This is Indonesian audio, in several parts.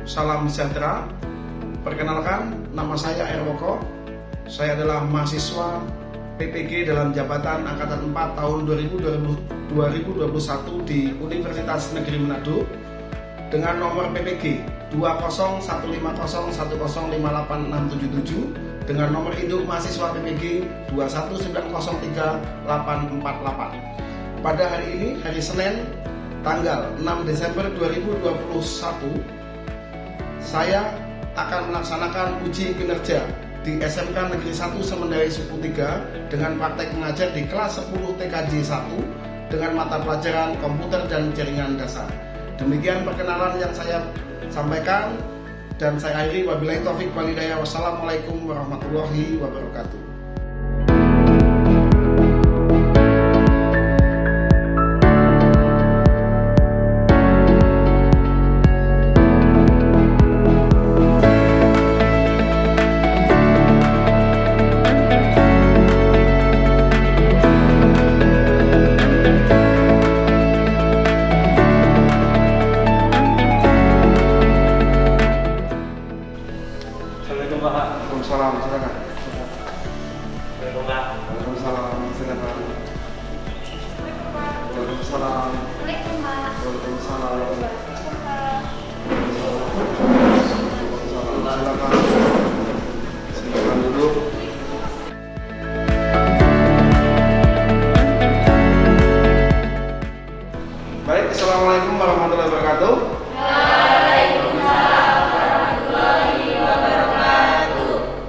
salam sejahtera. Perkenalkan, nama saya Erwoko. Saya adalah mahasiswa PPG dalam jabatan Angkatan 4 tahun 2021 di Universitas Negeri Manado dengan nomor PPG 2015010586777 dengan nomor induk mahasiswa PPG 219038848. Pada hari ini, hari Senin, tanggal 6 Desember 2021, saya akan melaksanakan uji kinerja di SMK Negeri 1 Semendai Suku 3 dengan praktek mengajar di kelas 10 TKJ 1 dengan mata pelajaran komputer dan jaringan dasar. Demikian perkenalan yang saya sampaikan dan saya akhiri. Wabillahi taufik wal hidayah. Wassalamualaikum warahmatullahi wabarakatuh. Waalaikumsalam, silakan. Waalaikumsalam, silakan. Waalaikumsalam. Waalaikumsalam. Silakan. Silakan duduk. Baik, assalamualaikum warahmatullahi wabarakatuh.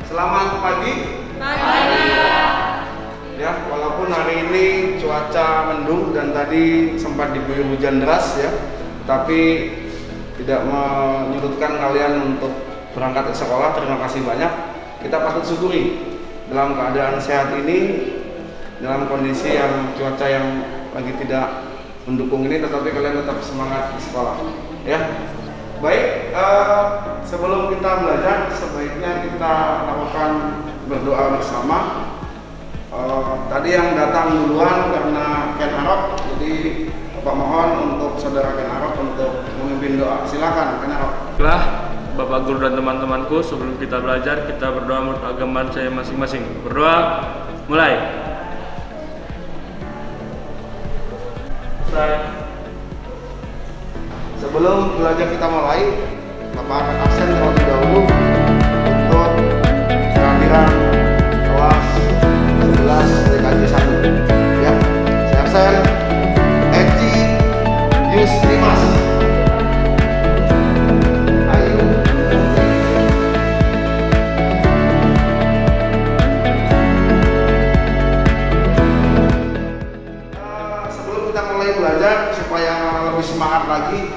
Selamat pagi. Ya, walaupun hari ini cuaca mendung dan tadi sempat diguyur hujan deras ya, tapi tidak menyurutkan kalian untuk berangkat ke sekolah. Terima kasih banyak. Kita patut syukuri dalam keadaan sehat ini, dalam kondisi yang cuaca yang lagi tidak mendukung ini, tetapi kalian tetap semangat di sekolah. Ya. Baik, sebelum kita belajar, sebaiknya kita lakukan berdoa bersama. Tadi yang datang duluan karena Ken Arok, jadi Bapak mohon untuk saudara Ken Arok untuk memimpin doa. Silakan Ken Arok. Baiklah, Bapak Guru dan teman-temanku, sebelum kita belajar, kita berdoa menurut agama saya masing-masing. Berdoa, mulai. Sebelum belajar kita mulai, Bapak akan absen terlebih dahulu untuk kehadiran kelas 11 TKJ 1. Ya, saya absen. Eci Yusnimas, Ayu. Sebelum kita mulai belajar, supaya lebih semangat lagi,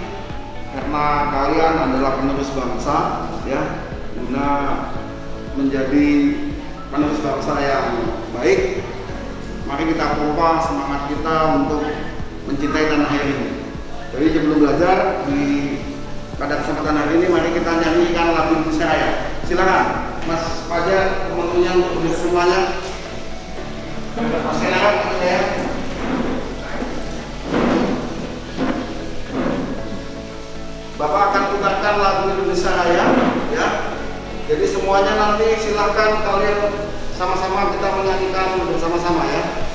karena kalian adalah penerus bangsa ya, guna menjadi penerus bangsa yang baik, mari kita pompa semangat kita untuk mencintai tanah air ini. Jadi sebelum belajar, pada kesempatan hari ini mari kita nyanyikan lagu Indonesia Raya. Silakan Mas Fajar, teman-temannya untuk duduk semuanya. Mas Kenarok, saya. Bapak akan putarkan lagu Indonesia Raya ya. Jadi semuanya nanti silahkan kalian sama-sama kita menyanyikan bersama-sama ya.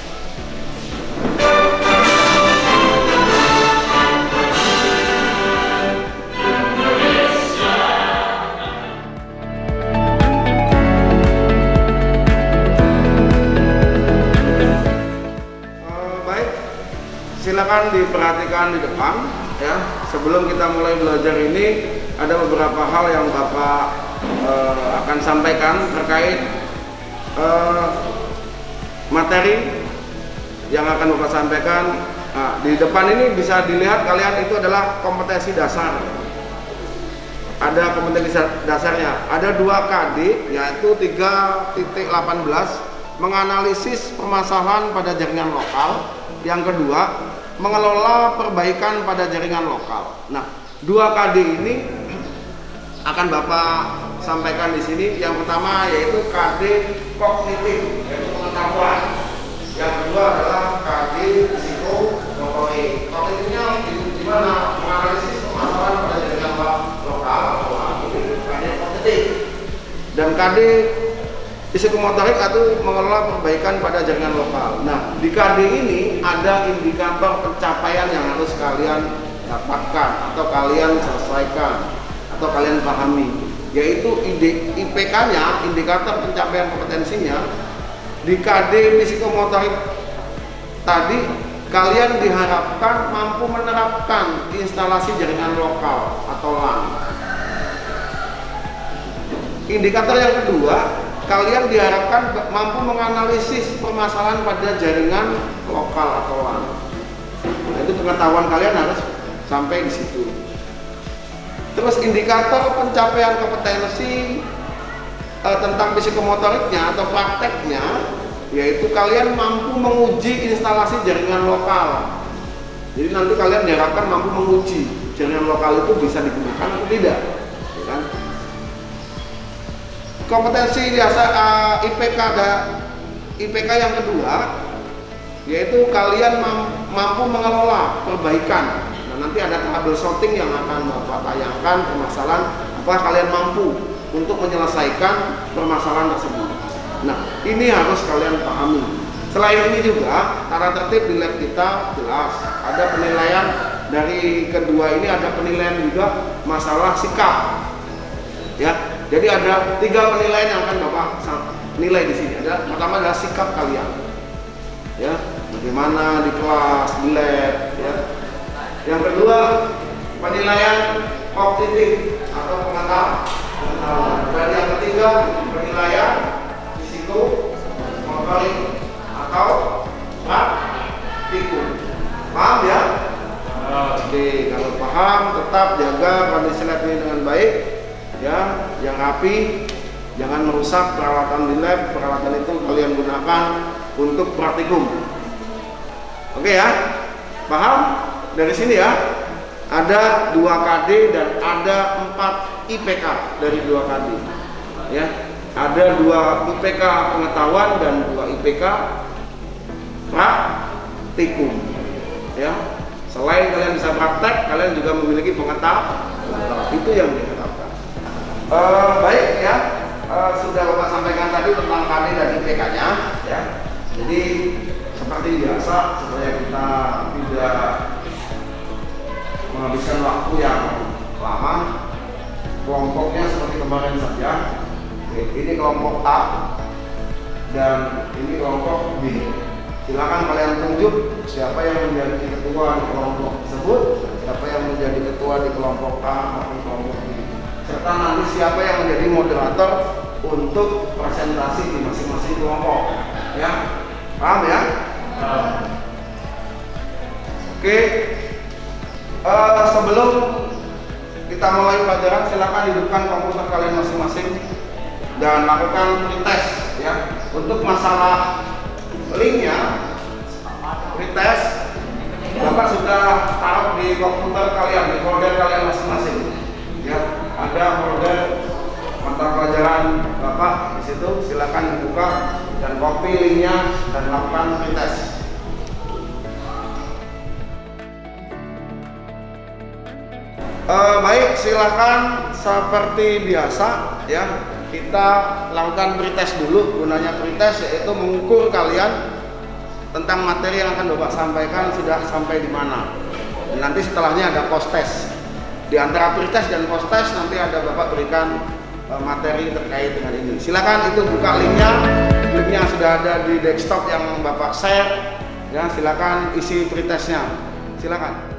Baik, silakan diperhatikan di depan ya. Sebelum kita mulai belajar ini, ada beberapa hal yang Bapak akan sampaikan terkait materi yang akan Bapak sampaikan. Nah, di depan ini bisa dilihat kalian itu adalah kompetensi dasar. Ada kompetensi dasarnya. Ada 2 KD, yaitu 3.18 menganalisis permasalahan pada jaringan lokal. Yang kedua, mengelola perbaikan pada jaringan lokal. Nah, 2 KD ini akan Bapak sampaikan di sini. Yang pertama yaitu KD kognitif, yaitu pengetahuan. Yang kedua adalah KD psikomotorik. Kognitifnya di mana menganalisis permasalahan pada jaringan lokal KD psikomotorik atau mengelola perbaikan pada jaringan lokal. Nah, di KD ini ada indikator pencapaian yang harus kalian dapatkan atau kalian selesaikan atau kalian pahami, yaitu IPK-nya, indikator pencapaian kompetensinya. Di KD psikomotorik tadi kalian diharapkan mampu menerapkan instalasi jaringan lokal atau LAN. Indikator yang kedua, kalian diharapkan mampu menganalisis permasalahan pada jaringan lokal atau LAN. Nah, itu pengetahuan kalian harus sampai di situ. Terus indikator pencapaian kompetensi tentang psikomotoriknya atau prakteknya, yaitu kalian mampu menguji instalasi jaringan lokal. Jadi nanti kalian diharapkan mampu menguji jaringan lokal itu bisa digunakan atau tidak, ya kan? Kompetensi dasar IPK yang kedua, yaitu kalian mampu mengelola perbaikan. Nah, nanti ada tabel sorting yang akan Bapak tayangkan permasalahan apa kalian mampu untuk menyelesaikan permasalahan tersebut. Nah, ini harus kalian pahami. Selain ini juga tata tertib di lab kita jelas. Ada penilaian dari kedua ini, ada penilaian juga masalah sikap. Ya, jadi ada 3 penilaian yang akan Bapak nilai di sini. Ada pertama adalah sikap kalian. Ya, bagaimana di kelas, di lab, ya. Yang kedua, penilaian kognitif atau pengetahuan. Dan yang ketiga, penilaian psikomotorik atau praktikum. Paham ya? Oke, kalau paham tetap jaga kondisi lab ini dengan baik. Ya, yang rapi, jangan merusak peralatan di lab. Peralatan itu kalian gunakan untuk praktikum. Oke ya, paham? Dari sini ya, ada 2 KD dan ada 4 IPK dari 2 KD. Ya, ada 2 IPK pengetahuan dan 2 IPK praktikum. Ya, selain kalian bisa praktek, kalian juga memiliki pengetahuan. Itu yang diharapkan. Baik ya, sudah Bapak sampaikan tadi tentang KD dan IPK-nya ya. Jadi seperti biasa, supaya kita tidak menghabiskan waktu yang lama, kelompoknya seperti kemarin saja. Ini kelompok A dan ini kelompok B. Silakan kalian tunjuk siapa yang menjadi ketua di kelompok tersebut, siapa yang menjadi ketua di kelompok A maupun kelompok B, serta nanti siapa yang menjadi moderator untuk presentasi di masing-masing kelompok. Ya, paham ya? Oke. Sebelum kita mulai pelajaran, silakan hidupkan komputer kalian masing-masing dan lakukan pretest ya. Untuk masalah linknya, pretest Bapak sudah taruh di komputer kalian, di folder kalian masing-masing. Ya, ada folder mata pelajaran Bapak di situ. Silakan dibuka dan copy linknya dan lakukan pretest. Baik, silakan seperti biasa ya, kita lakukan pretest dulu. Gunanya pretest yaitu mengukur kalian tentang materi yang akan Bapak sampaikan sudah sampai di mana. Dan nanti setelahnya ada post test. Di antara pretest dan post test nanti ada Bapak berikan materi terkait dengan ini. Silakan itu buka linknya. Linknya sudah ada di desktop yang Bapak share. Ya, silakan isi pretestnya. Silakan.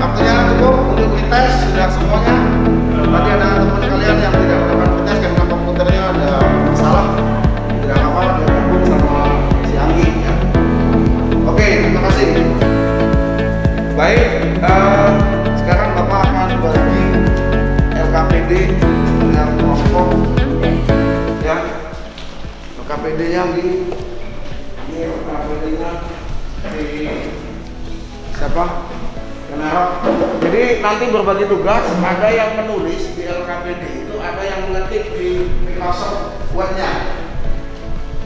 Waktunya cukup untuk pretest sudah semuanya. Tadi ada teman kalian yang tidak melakukan pretest karena komputernya ada masalah. Tidak apa-apa, dia gabung sama si Anggi. Baik, sekarang Bapak akan bagi LKPD dengan kelompok ya. LKPD-nya ini LKPD-nya di siapa? Kenapa? Jadi nanti berbagi tugas, ada yang menulis di LKPD itu, ada yang mengetik di Microsoft Word-nya.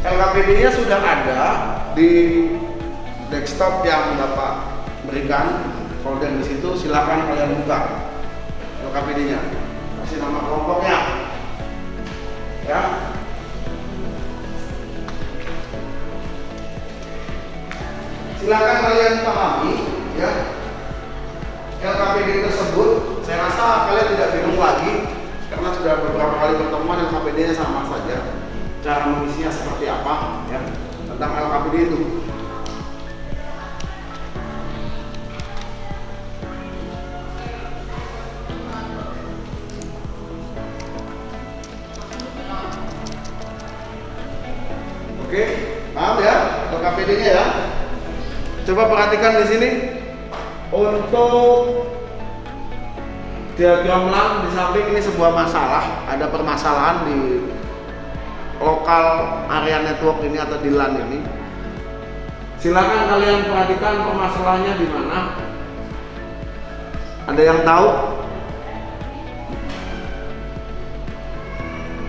LKPD-nya sudah ada di desktop yang Bapak berikan, folder di situ. Silakan kalian buka LKPD-nya, kasih nama kelompoknya, ya. Silakan kalian pahami, ya. LKPD tersebut, saya rasa kalian tidak bingung lagi karena sudah beberapa kali pertemuan. LKPD-nya sama saja, cara mengisinya seperti apa, ya, tentang LKPD itu. Oke, paham ya LKPD-nya ya? Coba perhatikan di sini. Untuk diagram LAN di samping ini sebuah masalah, ada permasalahan di lokal area network ini atau di LAN ini. Silakan kalian perhatikan permasalahannya di mana. Ada yang tahu?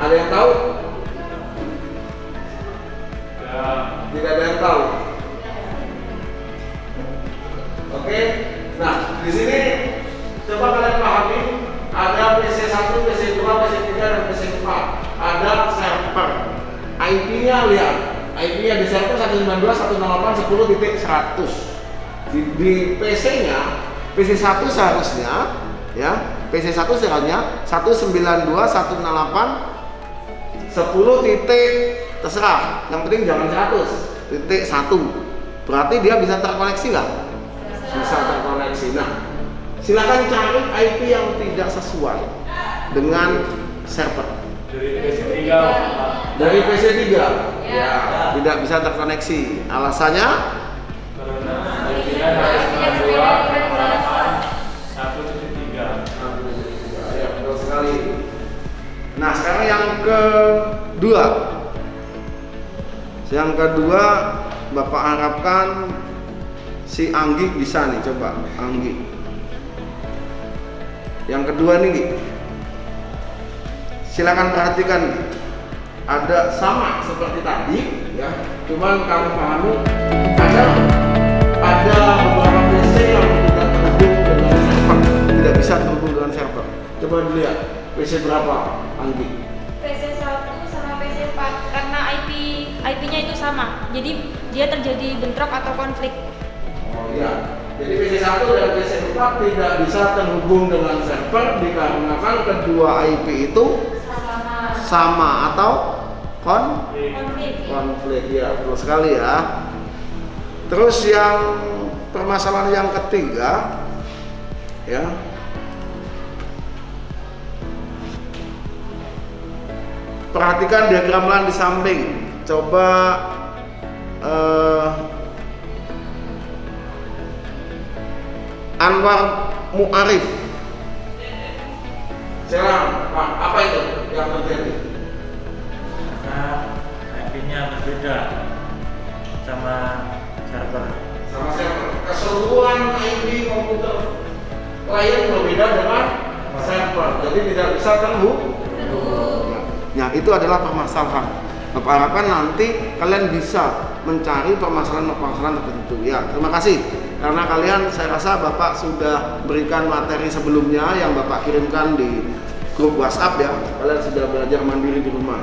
Ada yang tahu? Tidak ada yang tahu. Oke. Nah, di sini coba kalian pahami, ada PC1, PC2, PC3 dan PC4. Ada server. IP-nya lihat. IP-nya di server 192.168.10.100. Di PC-nya, PC1 seharusnya ya, PC1 seharusnya 192.168.10 titik terserah, yang penting jangan 100.1. Berarti dia bisa terkoneksi nggak? Bisa terkoneksi. Nah, silakan cari IP yang tidak sesuai dengan server. Dari PC3. Dari PC3 ya, tidak bisa terkoneksi. Alasannya? Karena IP-nya harus 1.3. Ya, betul sekali. Nah, sekarang yang kedua. Yang kedua, Bapak harapkan si Anggi bisa nih, coba Anggi. Yang kedua nih, Gi. Silakan perhatikan, Gi. Ada sama seperti tadi, ya. Cuman kamu pahami, ada beberapa PC yang tidak terhubung dengan server, tidak bisa terhubung dengan server. Coba dilihat, PC berapa, Anggi? PC1 sama PC4 karena IP-nya itu sama. Jadi dia terjadi bentrok atau konflik. Oh iya. Jadi PC1 dan PC4 tidak bisa terhubung dengan server dikarenakan kedua IP itu sama atau konflik. Ya, betul sekali ya. Terus yang permasalahan yang ketiga, ya. Perhatikan diagram LAN di samping. Coba Anwar Muarif. Silakan, Pak. Apa itu yang terjadi? Karena IP-nya berbeda sama server. Sama server. Keseluruhan IP komputer klien berbeda dengan server, jadi tidak bisa terhubung. Nah, itu adalah permasalahan. Bapak harapkan nanti kalian bisa mencari permasalahan-permasalahan tertentu. Ya, terima kasih. Karena kalian, saya rasa Bapak sudah berikan materi sebelumnya yang Bapak kirimkan di grup WhatsApp ya. Kalian sudah belajar mandiri di rumah.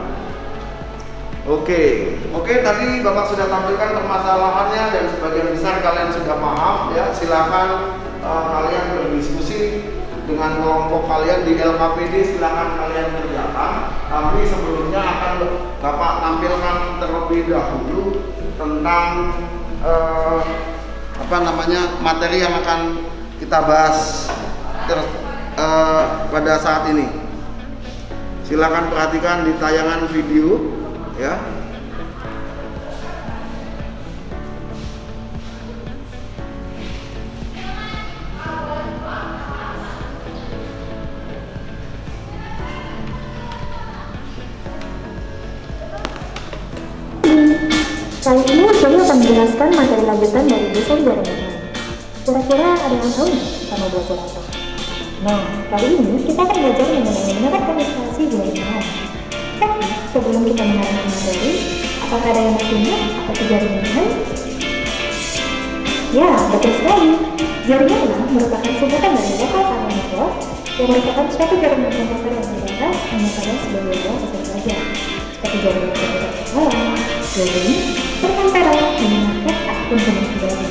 Oke, tadi Bapak sudah tampilkan permasalahannya dan sebagian besar kalian sudah paham ya. Silakan kalian berdiskusi dengan kelompok kalian di LKPD, silakan kalian kerjakan. Tapi sebelumnya akan Bapak tampilkan terlebih dahulu tentang materi yang akan kita bahas pada saat ini. Silakan perhatikan di tayangan video ya. Kali ini Shelly akan menjelaskan materi lanjutan dari desain jaringan. Kira-kira ada yang tahu nggak sama belajar apa? Nah, kali ini kita akan belajar mengenai menerapkan instalasi jaringan. Tapi sebelum kita mengenai materi, apakah ada yang masih ingat apa itu jaringan? Ya, betul sekali. Jaringan merupakan singkatan dari local area network yang merupakan suatu jaringan komputer yang terbatas hanya pada sebagian luas sistem saja, seperti jaringan komputer sekolah, game, perkantoran, minimarket, ataupun jenis pribadi.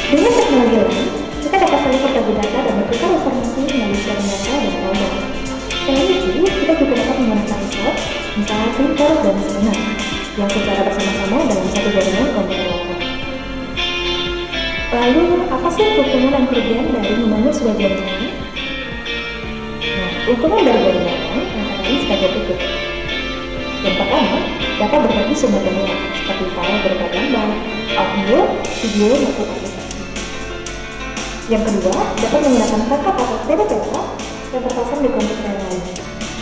Dengan teknologi lain, kita dapat saling berbagi data dan bertukar informasi melalui sharing data dan cloud. Selain itu, kita juga dapat menggunakan resource, misalnya printer dan scanner, yang secara bersama-sama dalam satu jaringan komputer lokal. Lalu, apa sih keuntungan dan kerugian dari membangun sebuah jaringan? Nah, keuntungan dari jaringan antara lain sebagai berikut. Yang pertama, dapat berbagi sumber daya seperti file berupa gambar, audio, video, maupun aplikasi. Yang kedua, dapat menggunakan perangkat atau TDPK yang terpasang di komputer yang lain.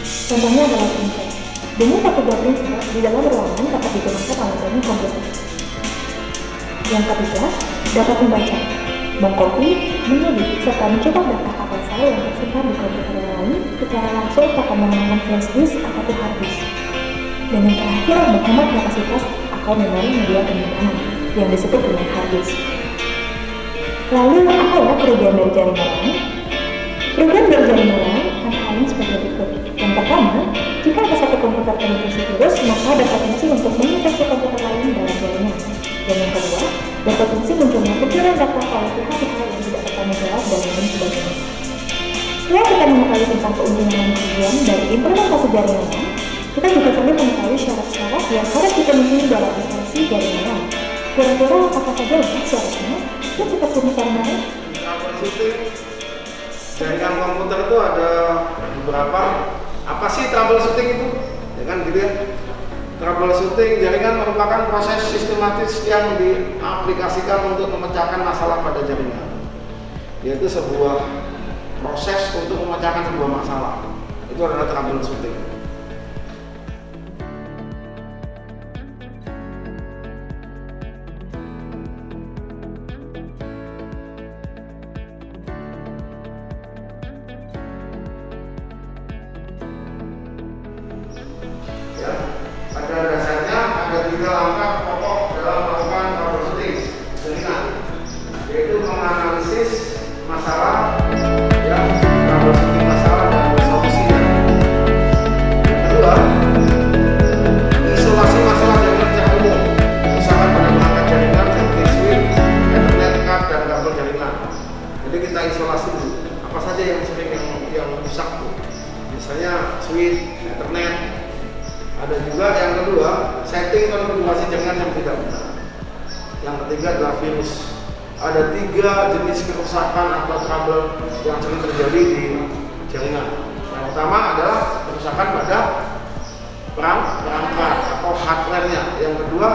Contohnya adalah printer. Dengan satu buah printer di dalam ruangan dapat digunakan oleh banyak komputer. Yang ketiga, dapat membaca, mengcopy, mengedit, serta mencoba data atau file yang tersimpan di komputer yang lain secara langsung tanpa menggunakan flash disk atau hard disk. Dan yang terakhir, menghemat kapasitas atau memori media penyimpanan yang disebut dengan hard disk. Lalu, apa ya kerugian dari jaringan LAN? Kerugian dari jaringan LAN antara lain sebagai berikut. Yang pertama, jika ada satu komputer terinfeksi virus, maka ada potensi untuk menginfeksi komputer lain dalam jaringan. Dan yang kedua, berpotensi munculnya pencurian data oleh pihak-pihak yang tidak bertanggung jawab dan lain sebagainya. Selain kita mengetahui tentang keuntungan dan kerugian dari implementasi jaringan LAN, kita juga perlu mengetahui syarat-syarat yang harus dipenuhi dalam instalasi jaringan LAN. Kira-kira apa saja syaratnya? Yuk kita simak bareng-bareng. Troubleshooting jaringan komputer itu ada beberapa. Apa sih troubleshooting itu? Ya kan gitu ya. Troubleshooting jaringan merupakan proses sistematis yang diaplikasikan untuk memecahkan masalah pada jaringan. Yaitu sebuah proses untuk memecahkan sebuah masalah. Itu adalah troubleshooting. Pada dasarnya ada 3 langkah pokok dalam melakukan troubleshooting jaringan, yaitu menganalisis masalah, troubleshooting masalah dan solusinya. Yang kedua, isolasi masalah jaringan secara umum, misalkan pada perangkat jaringan seperti switch, Ethernet, card, dan kabel jaringan. Jadi kita isolasi dulu apa saja yang sering yang rusak tuh, misalnya switch, Ethernet. Ada juga yang kedua, setting konfigurasi jaringan yang tidak benar. Yang ketiga adalah virus. Ada 3 jenis kerusakan atau trouble yang sering terjadi di jaringan. Yang pertama adalah kerusakan pada perangkat atau hardware-nya. Yang kedua,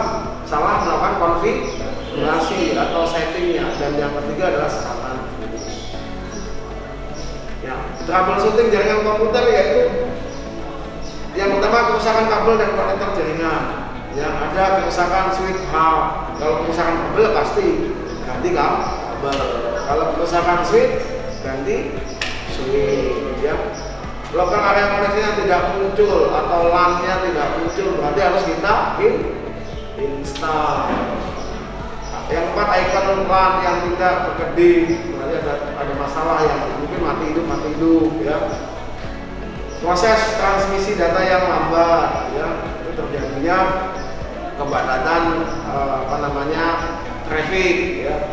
salah melakukan konfigurasi atau settingnya. Dan yang ketiga adalah serangan virus. Ya, troubleshooting jaringan komputer yaitu yang pertama kerusakan kabel dan konektor jaringan. Yang ada kerusakan switch hub. Kalau kerusakan kabel pasti ganti kabel. Kalau kerusakan switch ganti switch. Ya. Lokal area koneksinya tidak muncul atau LAN-nya tidak muncul, berarti harus kita install. Yang 4 icon LAN yang tidak berkedip, berarti ada masalah yang mungkin mati hidup ya. Proses transmisi data yang lambat, ya, itu terjadinya kepadatan traffic, ya,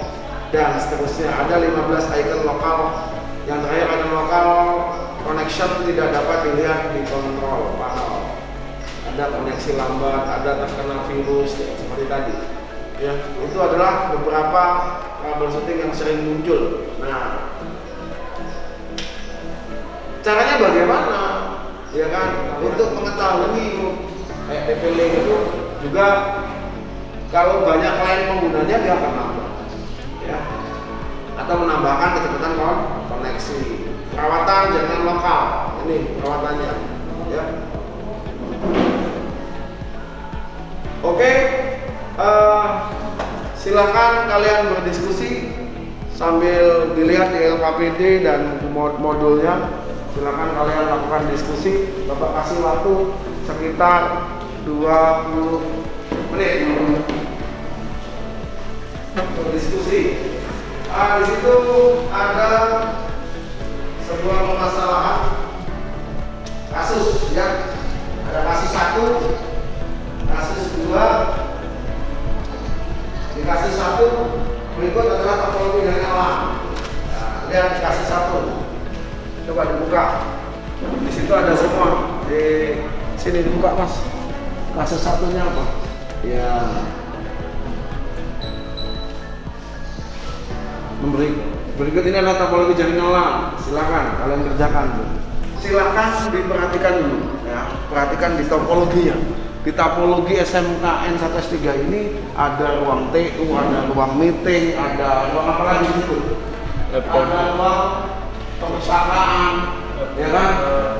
dan seterusnya. Ada 15 icon lokal. Yang terakhir icon lokal connection tidak dapat dilihat di kontrol panel. Ada koneksi lambat, ada terkena virus, ya, seperti tadi. Ya, itu adalah beberapa troubleshooting yang sering muncul. Nah, caranya bagaimana? Ya kan, untuk mengetahui kayak DPL itu juga kalau banyak klien penggunanya dia akan nambah, ya, atau menambahkan kecepatan koneksi. Perawatan jaringan lokal, ini perawatannya, ya. Oke, Silakan kalian berdiskusi sambil dilihat di LKPD dan modulnya. Silakan kalian lakukan diskusi. Bapak kasih waktu sekitar 20 menit berdiskusi. Di situ ada sebuah permasalahan kasus ya. Ada kasus 1, kasus 2. Di kasus 1 berikut adalah topologi dari alam. Nah, lihat di kasus 1. Coba dibuka. Di situ ada semua. Di sini dibuka, Mas. Kasus 1-nya apa? Ya. Berikut ini adalah topologi jaringan LAN. Silakan kalian kerjakan. Silakan diperhatikan dulu ya. Perhatikan di topologinya. Di topologi SMKN 1S3 ini ada ruang TU, ada ruang meeting, ada ruang apa lagi gitu? Ada ruang perpustakaan, ya kan?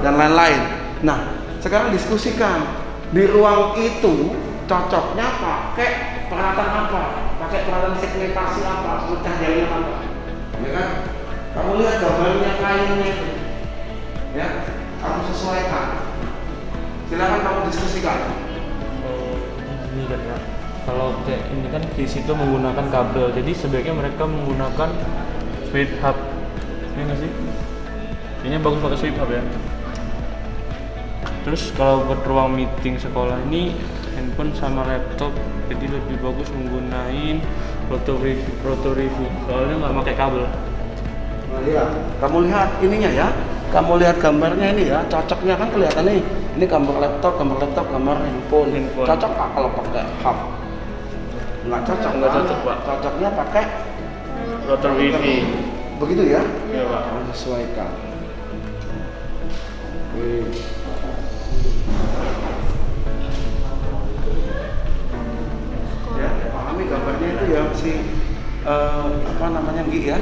Dan lain-lain. Nah, sekarang diskusikan di ruang itu cocoknya pakai peralatan apa? Pakai peralatan segmentasi apa? Pecah jaringan apa? Ya kan? Kamu lihat gambarnya kainnya itu, ya? Kamu sesuaikan. Silakan kamu diskusikan. Ini kan ya, kalau kayak ini kan di situ menggunakan kabel, jadi sebaiknya mereka menggunakan switch hub. Ini nggak sih? Kayaknya bagus pakai switch hub ya. Terus kalau buat ruang meeting sekolah ini handphone sama laptop, jadi lebih bagus menggunakan roto review. Soalnya nggak pakai kabel. Nah, iya. Kamu lihat ininya ya. Kamu lihat gambarnya ini ya, cocoknya kan kelihatan nih. Ini gambar laptop, gambar handphone. Cocok Pak kalau pakai hub? Nggak cocok. Nggak cocok, Pak. Cocoknya pakai Router wifi. Begitu ya? Iya, Pak. Sesuaikan. Oke. Ya, pahami gambarnya itu ya si apa namanya Nggi ya?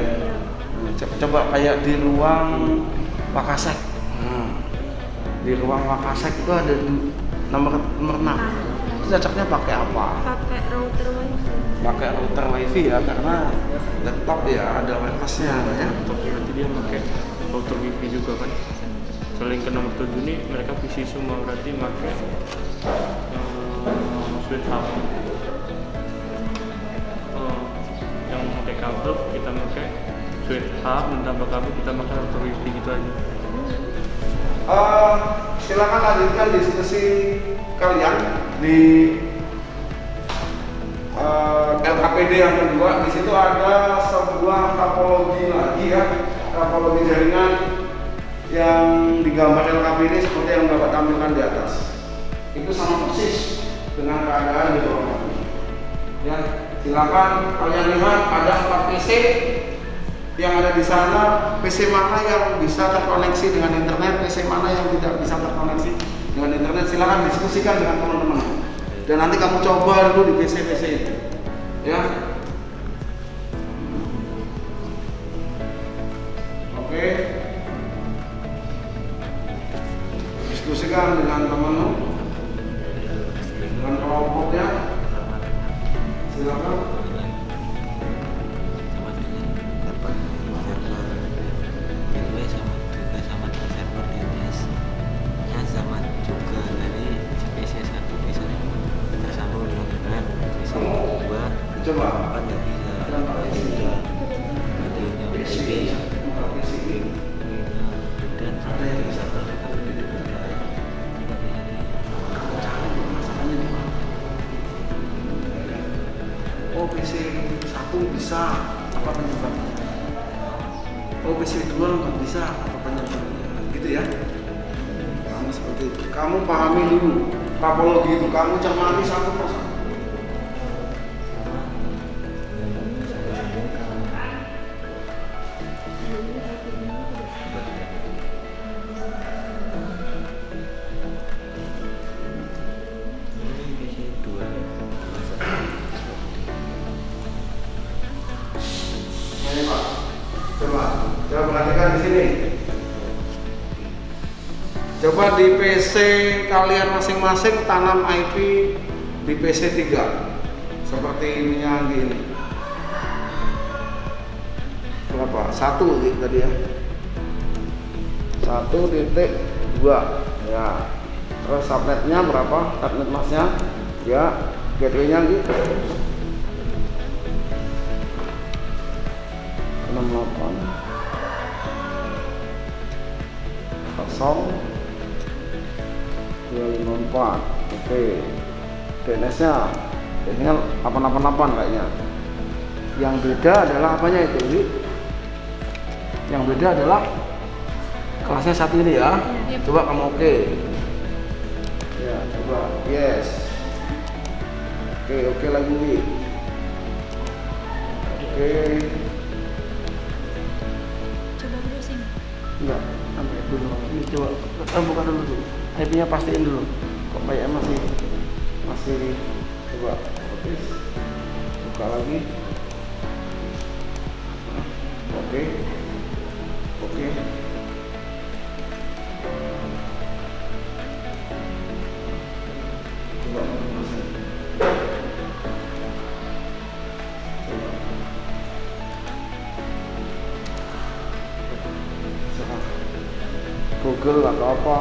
Coba kayak di ruang Wakasek. Di ruang Wakasek itu ada nomor 6. Itu cocoknya pakai apa? Pakai router wifi. Pakai router wifi ya, karena laptop ya ada wirelessnya ya. Tapi nanti dia pakai router wifi juga kan. Selain ke nomor 7 ini mereka PC semua berarti pakai switch hub. Yang pakai kabel kita pakai switch hub, dan tanpa kabel kita pakai router wifi gitu aja. Silakan lanjutkan diskusi kalian di LKPD yang kedua. Di situ ada sebuah topologi lagi ya, topologi jaringan yang digambar LKPD seperti yang Bapak tampilkan di atas. Itu sama persis dengan keadaan di ruangan. Ya, silakan kalian lihat ada 4 PC yang ada di sana. PC mana yang bisa terkoneksi dengan internet, PC mana yang tidak bisa terkoneksi dengan internet. Silakan diskusikan dengan teman-teman. Dan nanti kamu coba dulu di PC-PC itu. Ya. Oke. Diskusikan dengan temanmu, dengan kelompoknya. Silakan. Coba oh PC 1 bisa, apa penyebabnya? Oh PC 2 nggak bisa, apa penyebabnya? Gitu ya. Kamu seperti itu. Kamu pahami dulu topologi itu, kamu cermati satu persatu. Coba perhatikan di sini. Coba di PC kalian masing-masing tanam IP di PC 3 seperti ini. berapa? 1 gitu tadi ya. 1.2 ya. Terus subnetnya berapa? Subnet masnya ya, gateway-nya gitu 68 0254. Oke, DNS-nya biasanya 888 kayaknya. Yang beda adalah apanya itu, Wi? Yang beda adalah kelasnya 1 ini ya. Coba kamu oke. Ya, coba. Yes. Oke lagi, Wi. Oke. Coba browsing. Enggak, sampai dulu. Ini coba buka dulu tuh. IP-nya pastiin dulu. Kok kayak masih coba. Oke. Buka lagi. Oke. Coba. Google atau apa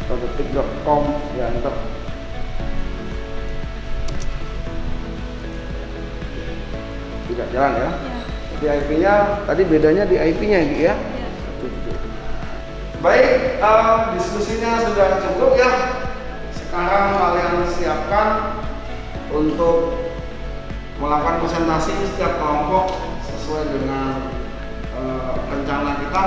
atau detik.com ya, enter. Tidak jalan ya. Di IP-nya tadi bedanya di IP-nya gitu ya. Baik, diskusinya sudah cukup ya. Sekarang kalian siapkan untuk melakukan presentasi setiap kelompok sesuai dengan rencana kita.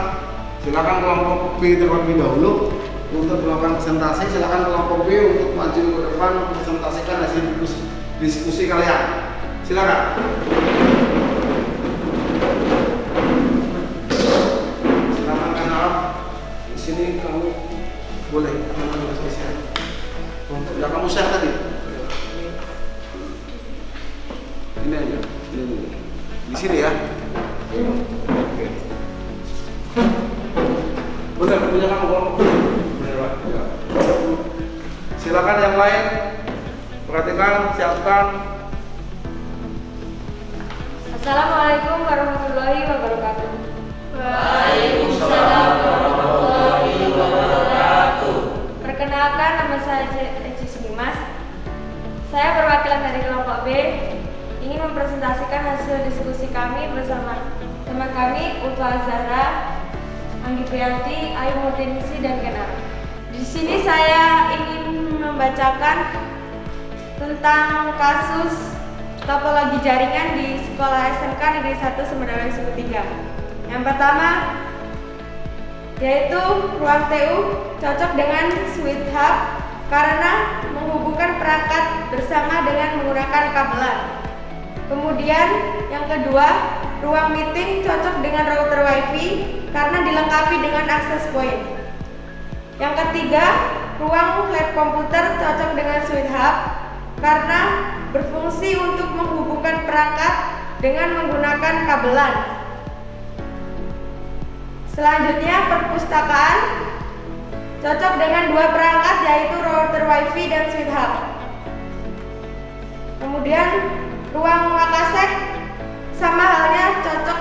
Silakan kelompok B terlebih dahulu untuk melakukan presentasi. Silakan kelompok B untuk maju ke depan mempresentasikan hasil diskusi kalian. Silakan. Silakan kenal. Di sini kamu boleh mengambil spesial. Ya kamu share tadi. Ini aja. Ini. Di sini ya. Oke. Benar, punya kamu kelompok. Benar, Pak. Ya. Silakan yang lain. Perhatikan, siapkan. Assalamualaikum warahmatullahi wabarakatuh. Waalaikumsalam warahmatullahi wabarakatuh. Perkenalkan, nama saya Eci Sumimas. Saya perwakilan dari kelompok B ingin mempresentasikan hasil diskusi kami bersama teman kami Ulfa Zahra, Anggi Priyanti, Ayu Murtinisi, dan Kenar. Di sini saya ingin membacakan tentang kasus topologi jaringan di sekolah SMK Negeri 1 Sumberdalam Suku 3. Yang pertama yaitu ruang TU cocok dengan switch hub karena menghubungkan perangkat bersama dengan menggunakan kabelan. Kemudian yang kedua, ruang meeting cocok dengan router WiFi karena dilengkapi dengan access point. Yang ketiga, ruang lab komputer cocok dengan switch hub karena berfungsi untuk menghubungkan perangkat dengan menggunakan kabelan. Selanjutnya, perpustakaan cocok dengan dua perangkat yaitu router WiFi dan switch hub. Kemudian ruang Makassar sama halnya cocok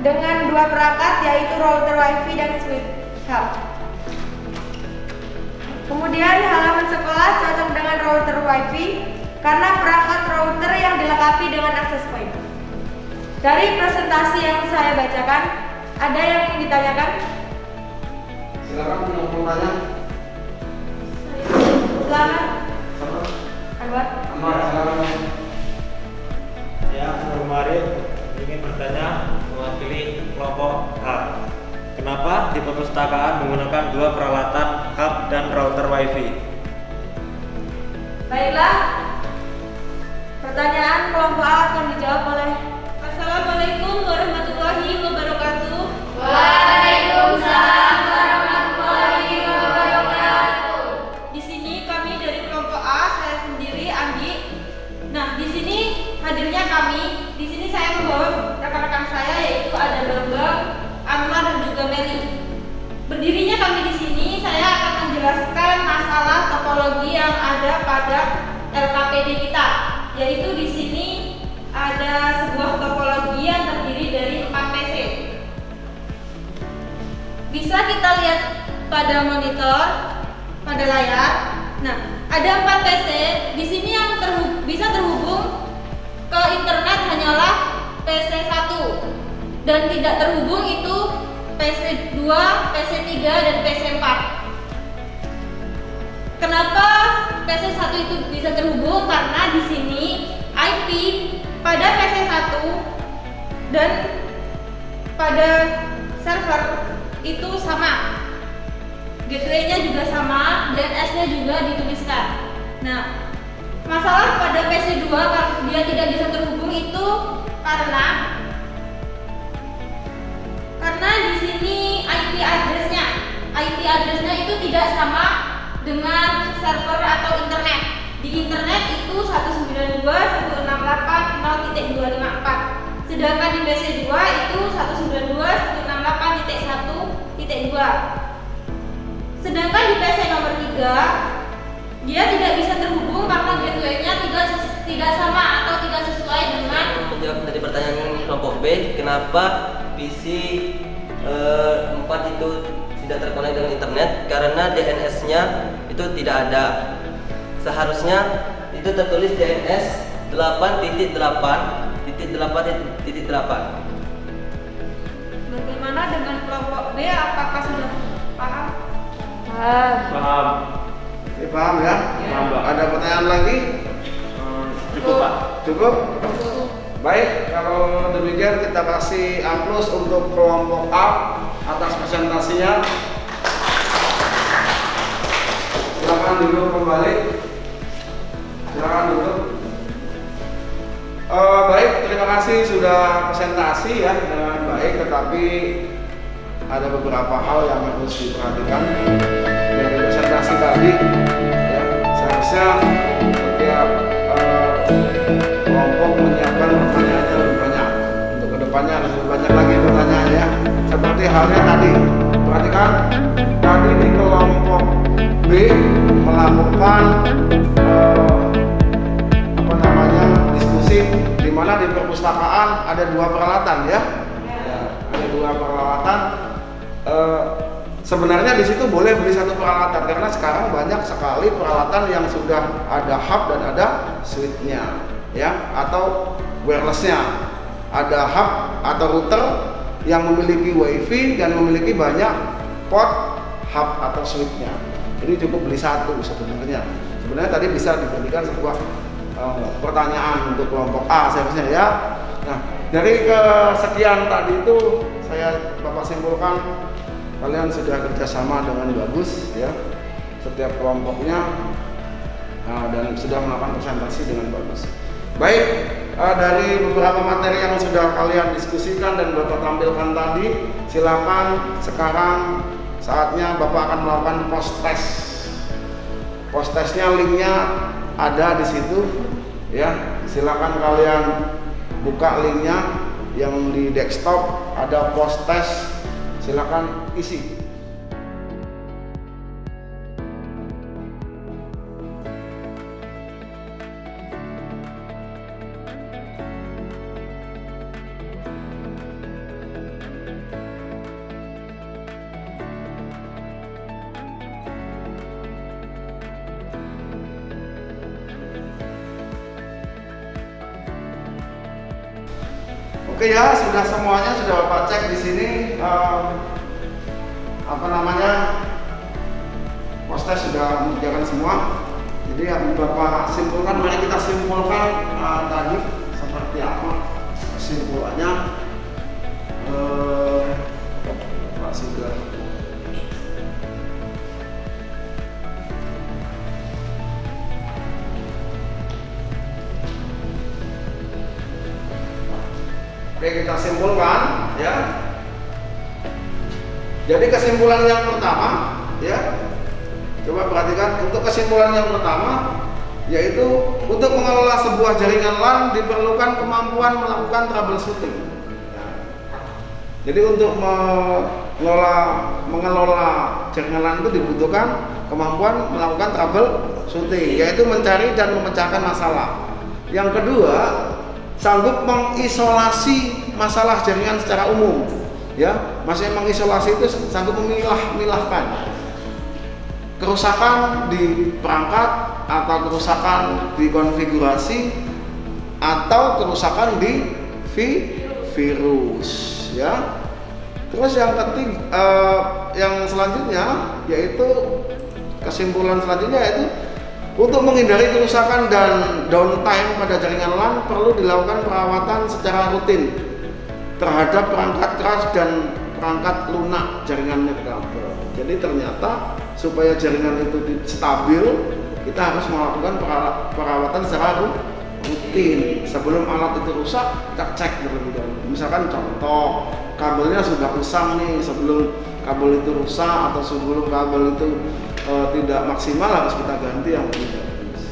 dengan dua perangkat yaitu router WiFi dan switch hub. Kemudian halaman sekolah cocok dengan router WiFi karena perangkat router yang dilengkapi dengan access point. Dari presentasi yang saya bacakan, ada yang ingin ditanyakan? Silakan yang mau tanya. Silakan. Anwar. Silakan. Saya Nur Marid ingin bertanya mewakili kelompok H. Kenapa di perpustakaan menggunakan dua peralatan hub dan router WiFi? Baiklah. Pertanyaan kelompok A akan dijawab oleh Assalamualaikum warahmatullahi wabarakatuh. Waalaikumsalam warahmatullahi wabarakatuh. Di sini kami dari kelompok A, saya sendiri Anggi. Nah, di sini hadirnya kami. Di sini saya membawa rekan-rekan saya yaitu ada Bambang, Anwar dan juga Meli. Berdirinya kami di sini, saya akan menjelaskan masalah topologi yang ada pada LKPD kita. Yaitu di sini ada sebuah topologi yang terdiri dari 4 PC. bisa kita lihat pada monitor, pada layar. Nah, ada 4 PC. Di sini yang bisa terhubung ke internet hanyalah PC 1 dan tidak terhubung itu PC 2, PC 3 dan PC 4. Kenapa PC 1 itu bisa terhubung? Karena di sini IP pada PC 1 dan pada server itu sama. Gateway-nya juga sama, DNS-nya juga dituliskan. Nah, masalah pada PC 2 kalau dia tidak bisa terhubung itu karena di sini IP address-nya itu tidak sama dengan server atau internet. Di internet itu 192.168.0.254. Sedangkan di PC 2 itu 192.168.1.2. Sedangkan di PC nomor 3 dia tidak bisa terhubung karena gateway-nya tidak sama atau tidak sesuai dengan. Menjawab dari pertanyaan kelompok B, kenapa PC 4 itu tidak terkonek dengan internet? Karena DNS-nya itu tidak ada. Seharusnya itu tertulis DNS 8.8.8.8. Bagaimana dengan kelompok B? Apakah sudah paham? Paham. Oke, paham ya? Paham, Pak. Ada pertanyaan lagi? Cukup, Pak. Cukup? Baik, kalau demikian kita kasih aplaus untuk kelompok A atas presentasinya. Silakan duduk kembali. Silakan duduk. Baik, terima kasih sudah presentasi ya dengan baik, tetapi ada beberapa hal yang harus diperhatikan dari presentasi tadi. Ya, seharusnya setiap kelompok menyiapkan pertanyaannya lebih banyak. Untuk kedepannya harus lebih banyak lagi pertanyaannya. Seperti halnya tadi, perhatikan tadi di kelompok B melakukan diskusi di mana di perpustakaan ada 2 peralatan ya. Ada 2 peralatan. Sebenarnya di situ boleh beli 1 peralatan karena sekarang banyak sekali peralatan yang sudah ada hub dan ada switch-nya ya, atau wireless-nya. Ada hub atau router yang memiliki wifi dan memiliki banyak port hub atau switch-nya. Ini cukup beli 1 sebenarnya. Sebenarnya tadi bisa diberikan sebuah pertanyaan untuk kelompok A seharusnya ya. Nah, dari kesekian tadi itu Bapak simpulkan kalian sudah kerjasama dengan bagus ya, setiap kelompoknya dan sudah melakukan presentasi dengan bagus. Baik, dari beberapa materi yang sudah kalian diskusikan dan Bapak tampilkan tadi, silakan sekarang saatnya Bapak akan melakukan post test. Post testnya linknya ada di situ ya, silakan kalian buka linknya yang di desktop, ada post test, silakan isi. Oke ya, sudah semuanya sudah Bapak cek di sini. Post-test sudah mengerjakan semua. Jadi yang Bapak simpulkan, mari kita simpulkan tadi seperti apa kesimpulannya. Pak sudah. Oke, kita simpulkan ya. Jadi kesimpulan yang pertama ya, coba perhatikan untuk kesimpulan yang pertama, yaitu untuk mengelola sebuah jaringan LAN diperlukan kemampuan melakukan troubleshooting ya. Jadi untuk mengelola jaringan LAN itu dibutuhkan kemampuan melakukan troubleshooting, yaitu mencari dan memecahkan masalah. Yang kedua, sanggup mengisolasi masalah jaringan secara umum. ya masih mengisolasi itu sanggup memilah-milahkan kerusakan di perangkat atau kerusakan di konfigurasi atau kerusakan di virus ya. Terus yang yang selanjutnya yaitu kesimpulan selanjutnya yaitu untuk menghindari kerusakan dan downtime pada jaringan LAN perlu dilakukan perawatan secara rutin terhadap perangkat keras dan perangkat lunak jaringan nirkabel. Jadi ternyata supaya jaringan itu stabil, kita harus melakukan perawatan secara rutin. Sebelum alat itu rusak, kita cek terlebih dahulu. Misalkan contoh, kabelnya sudah usang nih, sebelum kabel itu rusak atau sebelum kabel itu tidak maksimal harus kita ganti yang tidak bagus.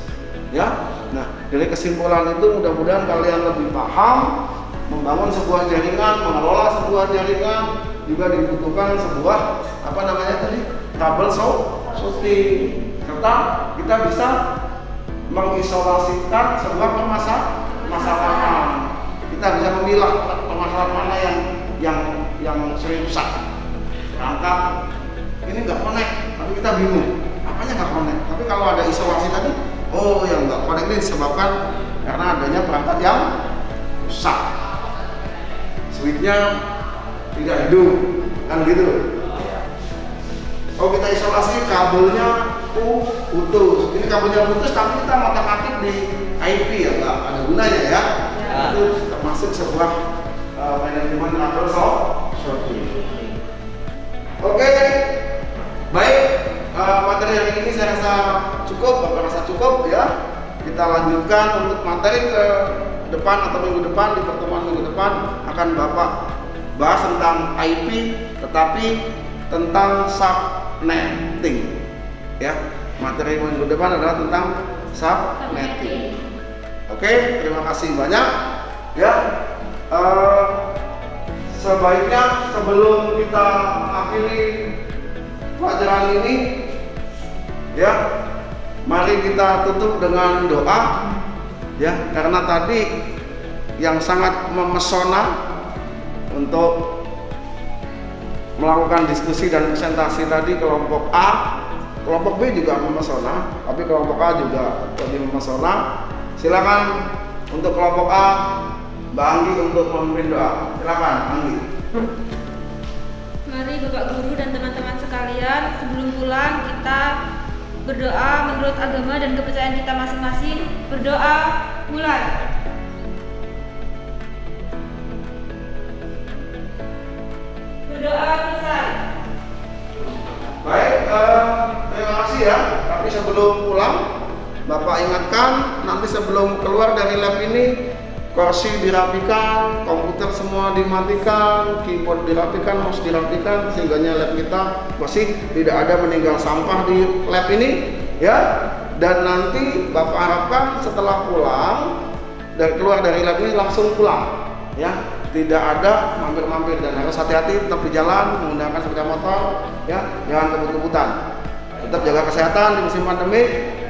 Ya, nah dari kesimpulan itu mudah-mudahan kalian lebih paham membangun sebuah jaringan, mengelola sebuah jaringan, juga dibutuhkan sebuah apa namanya tadi kabel shooting, serta kita bisa mengisolasikan sebuah permasalahan. Kita bisa memilah permasalahan mana yang sering rusak. Perangkat ini nggak connect, tapi kita bingung apanya nggak connect. Tapi kalau ada isolasi tadi, oh yang nggak connect ini disebabkan karena adanya perangkat yang rusak, switchnya tidak hidup, kan gitu. Oh kita isolasi kabelnya putus. Ini kabelnya putus tapi kita ngotak-atik di IP ya, nggak ada gunanya ya. Itu termasuk sebuah manajemen kabel shorting. Oke, baik. Materi hari ini saya rasa cukup, Bapak rasa cukup ya. Kita lanjutkan untuk materi ke depan atau minggu depan, di pertemuan minggu depan akan Bapak bahas tentang IP, tetapi tentang subnetting ya. Materi minggu depan adalah tentang subnetting. Oke, terima kasih banyak ya. Sebaiknya sebelum kita akhiri pelajaran ini ya, mari kita tutup dengan doa ya, karena tadi yang sangat memesona untuk melakukan diskusi dan presentasi tadi kelompok A, kelompok B juga memesona, tapi kelompok A juga lebih memesona. Silakan untuk kelompok A, Mbak Anggi untuk memimpin doa. Silakan Anggi. Mari Bapak Guru dan teman-teman sekalian, sebelum pulang kita berdoa menurut agama dan kepercayaan kita masing-masing. Berdoa, mulai. Berdoa selesai. Baik, terima kasih ya. Tapi sebelum pulang, Bapak ingatkan nanti sebelum keluar dari lab ini, kursi dirapikan, komputer semua dimatikan, keyboard dirapikan, mouse dirapikan, sehingga lab kita masih tidak ada meninggal sampah di lab ini ya. Dan nanti Bapak harapkan setelah pulang dan keluar dari lab ini langsung pulang ya, tidak ada mampir-mampir, dan harus hati-hati tetap di jalan menggunakan sepeda motor ya, jangan kebut-kebutan, tetap jaga kesehatan di musim pandemi.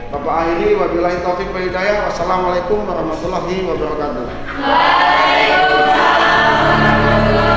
Bapak akhiri, wabillahi taufik wal hidayah. Wassalamualaikum warahmatullahi wabarakatuh. Waalaikumsalam warahmatullahi wabarakatuh.